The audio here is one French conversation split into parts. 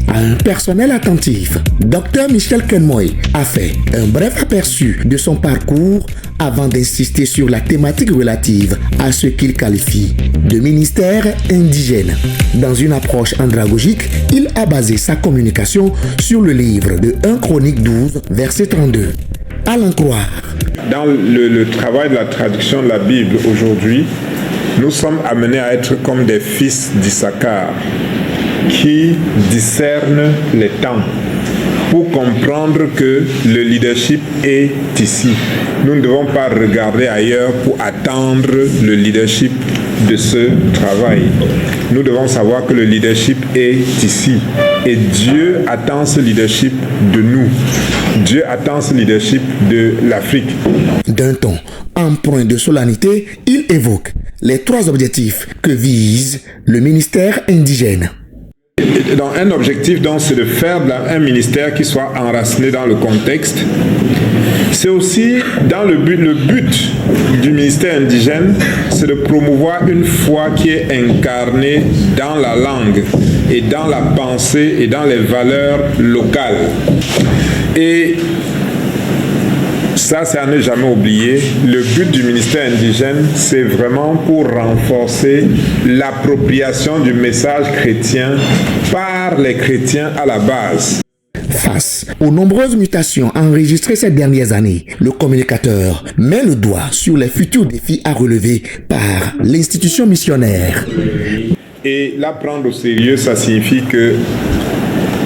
à un personnel attentif. Dr Michel Kenmoy a fait un bref aperçu de son parcours avant d'insister sur la thématique relative à ce qu'il qualifie de ministère indigène. Dans une approche andragogique, il a basé sa communication sur le livre de 1 Chronique 12, verset 32. À l'en croire. Dans le travail de la traduction de la Bible aujourd'hui, nous sommes amenés à être comme des fils d'Issachar qui discernent les temps pour comprendre que le leadership est ici. Nous ne devons pas regarder ailleurs pour attendre le leadership de ce travail. Nous devons savoir que le leadership est ici. Et Dieu attend ce leadership de nous. Dieu attend ce leadership de l'Afrique. D'un ton empreint de solennité, il évoque les 3 objectifs que vise le ministère indigène. Dans un objectif, donc, c'est de faire un ministère qui soit enraciné dans le contexte. C'est aussi dans le but du ministère indigène, c'est de promouvoir une foi qui est incarnée dans la langue et dans la pensée et dans les valeurs locales. Et ça, c'est à ne jamais oublier. Le but du ministère indigène, c'est vraiment pour renforcer l'appropriation du message chrétien par les chrétiens à la base. Face aux nombreuses mutations enregistrées ces dernières années, le communicateur met le doigt sur les futurs défis à relever par l'institution missionnaire. Et là, prendre au sérieux, ça signifie que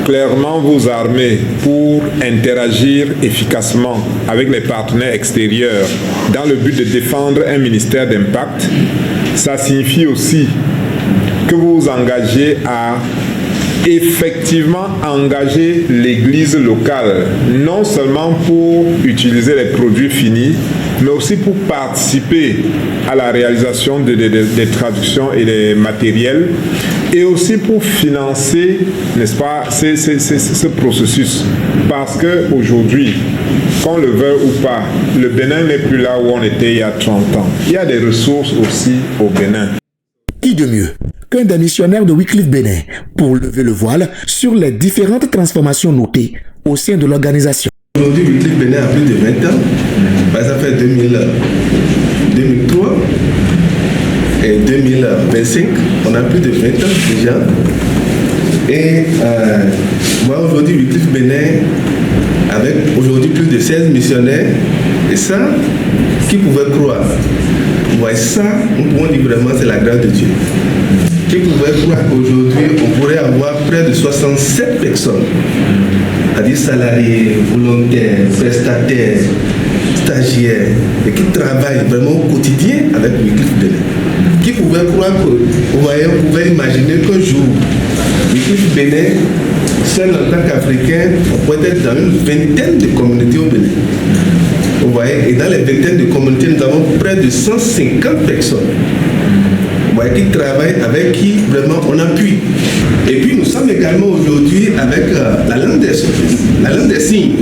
clairement vous armer pour interagir efficacement avec les partenaires extérieurs dans le but de défendre un ministère d'impact. Ça signifie aussi que vous vous engagez à effectivement engager l'église locale, non seulement pour utiliser les produits finis, mais aussi pour participer à la réalisation des traductions et des matériels, et aussi pour financer, n'est-ce pas, ce processus. Parce qu'aujourd'hui, qu'on le veuille ou pas, le Bénin n'est plus là où on était il y a 30 ans. Il y a des ressources aussi au Bénin. Qui de mieux qu'un des missionnaires de Wycliffe Bénin pour lever le voile sur les différentes transformations notées au sein de l'organisation. Aujourd'hui, Wycliffe Bénin a plus de 20 ans. Ça fait 2003 et 2025. On a plus de 20 ans déjà. Et moi, aujourd'hui, Wycliffe Bénin, avec aujourd'hui plus de 16 missionnaires, et ça, qui pouvait croire? Ouais, ça, nous pouvons dire vraiment, c'est la grâce de Dieu. Qui pouvait croire qu'aujourd'hui, on pourrait avoir près de 67 personnes, c'est-à-dire salariés, volontaires, prestataires, stagiaires, et qui travaillent vraiment au quotidien avec Wycliffe Bénin. Qui pouvait croire on pouvait imaginer qu'un jour, Wycliffe Bénin, seul en tant qu'Africain, on pourrait être dans une vingtaine de communautés au Bénin. Vous voyez, et dans les vingtaines de communautés, nous avons près de 150 personnes. Vous voyez, qui travaillent, avec qui vraiment on appuie. Et puis nous sommes également aujourd'hui avec la langue des signes.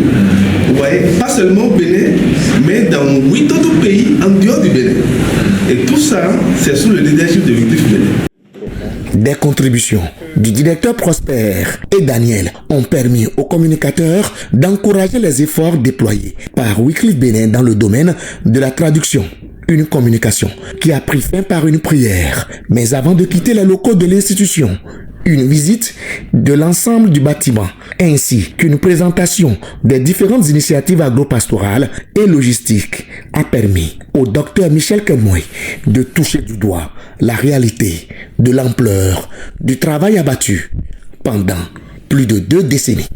Vous voyez, pas seulement au Bénin, mais dans 8 autres pays en dehors du Bénin. Et tout ça, c'est sous le leadership de Wycliffe Bénin. Des contributions du directeur Prosper et Daniel ont permis aux communicateurs d'encourager les efforts déployés par Wycliffe Bénin dans le domaine de la traduction. Une communication qui a pris fin par une prière. Mais avant de quitter les locaux de l'institution, une visite de l'ensemble du bâtiment, ainsi qu'une présentation des différentes initiatives agro-pastorales et logistiques a permis au docteur Michel Kenmoy de toucher du doigt la réalité de l'ampleur du travail abattu pendant plus de 2 décennies.